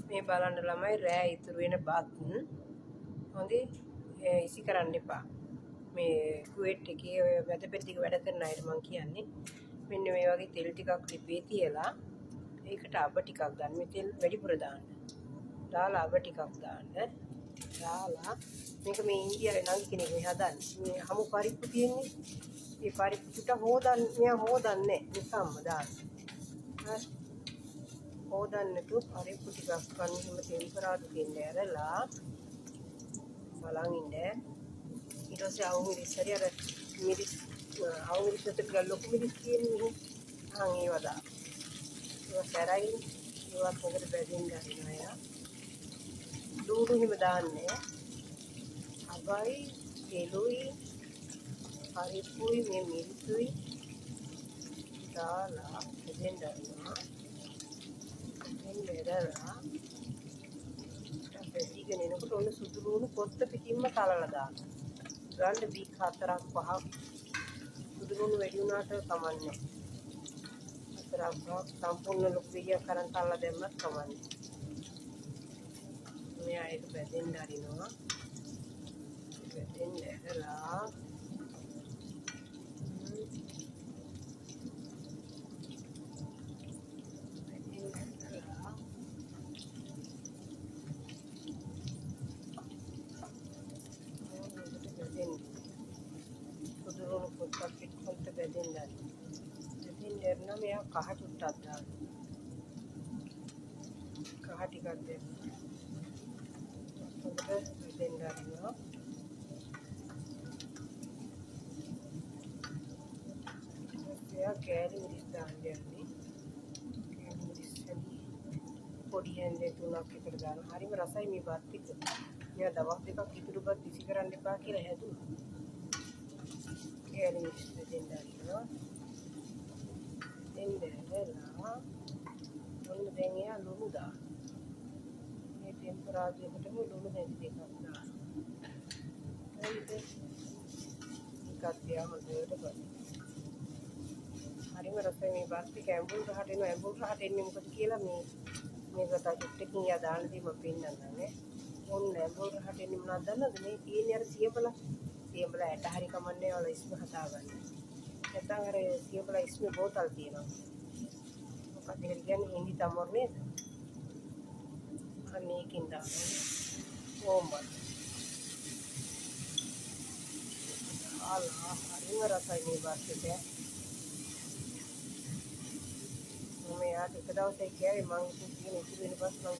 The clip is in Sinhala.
මේ බලන්න ළමයි රෑ ඉතුරු වෙන බත් හොඳේ ඉසි කරන්න එපා. මේ කුවෙට් එකේ ඔය වැදපෙත් ටික වැඩ කරන අයට මම කියන්නේ මෙන්න මේ වගේ තෙල් ටිකක් ලිපේ තියලා ඒකට අබ ටිකක් දාන්න. මේ තෙල් වැඩිපුර දාන්න. දාලා අබ ටිකක් දාන්න. දාලා මේක මේ ඉන්දියාවේ නංගි කෙනෙක් මේ හදන්නේ. මේ හමු පරිප්පු තියෙන්නේ. මේ පරිප්පු ටික හොදන්නේ නිකම්ම දාන්න. හරි. හොදන්නතු පරිප්පු ටිකක් ගන්න හිම ටෙම්පරාදු දෙන්න ඇරලා බලන් ඉන්න. ඊට පස්සේ අවුමිරිස් හරි අර මිරිස් අවුමිරිස් ටික ලොකු මිරිස් කියන්නේ. ඒව දාන්න. ඒක සැරයි ඒවත් මොකද බැදින්න ගන්නවා යා. ලුණු හිම දාන්නේ. අබයි එළුයි පරිප්පුයි මේ මිරිසුයි දාලා දෙන්න ගන්නවා. මෙදලා පැතිගෙන එනකොට ඔන්න සුදු ලුණු පොත්ත පිටින්ම කලලා දාන්න. ගන්න බීක් 4ක් 5ක් සුදු ලුණු වැඩි වුණාට කමන්නේ. 4ක් 5ක් සම්පූර්ණ ලොකු විදියක් කරන් කල්ලා දැම්මත් කමන්නේ. මෙයා ඒක බැදෙන්න හරිනවා. බැදෙන්න ඇදලා සුදුරුණු පොත්තක් එක්කන්ට බැදෙන්න දෙන්න මෙයා කහ චුට්ටක් දාන්න. කහ ටිකක් දෙන්න. හොඳට බැදෙන්න හරිනවා. එයා කෑලි මිරිස් දාන්න යන්නේ. කෑලි මිරිස් පොඩි හැන්දේ 3ක් එකට දාන්න. හරිම රසයි මේ බත් ටික. මෙයා දවස් දෙකක් ඉතුරු බත් විසි කරන්න එපා කියලා හැදුවා. කෑලි මිරිස් දෙන්න හරිනවා. දෙන්න ඇදලා ඔන්න දැන් එයා ලුණු දාන්න. මේ ටෙම්පරාදුවකටම ලුණු දැන් දෙකක් දාන්න. හරිද? එකක් තියා හොඳට බලන්න. හරිම රසයි මේ බත් ටික ඇඹුල් රහට එනවා. ඇඹුල් රහට එන්නේ මොකද කියලා මේක තාචුට්ටකින් යා දාන්න දී මම පෙන්නන්නම් නේ. ඔන්න ඇඹුල් රහට එන්නේ මොනවද දන්නවද? මේ තියෙන්නේ අර සියඹලා ඇට හරි කමන්නේ වල ඉස්ම හදාගන්න. නැත්නම් අර සියඹලා ඉස්ම බෝතල් තියෙනවා. මොකක්ද ඒක කියන්නේ හින්දි තමොර් නේද? අනේකින් දාන්න. ඕම්බත්. ආලා හරිම රසයි මේ බත් එක. මම යාට එක දවසක් ගියාවේ මං කියන ඉතිරි වෙන බස් මං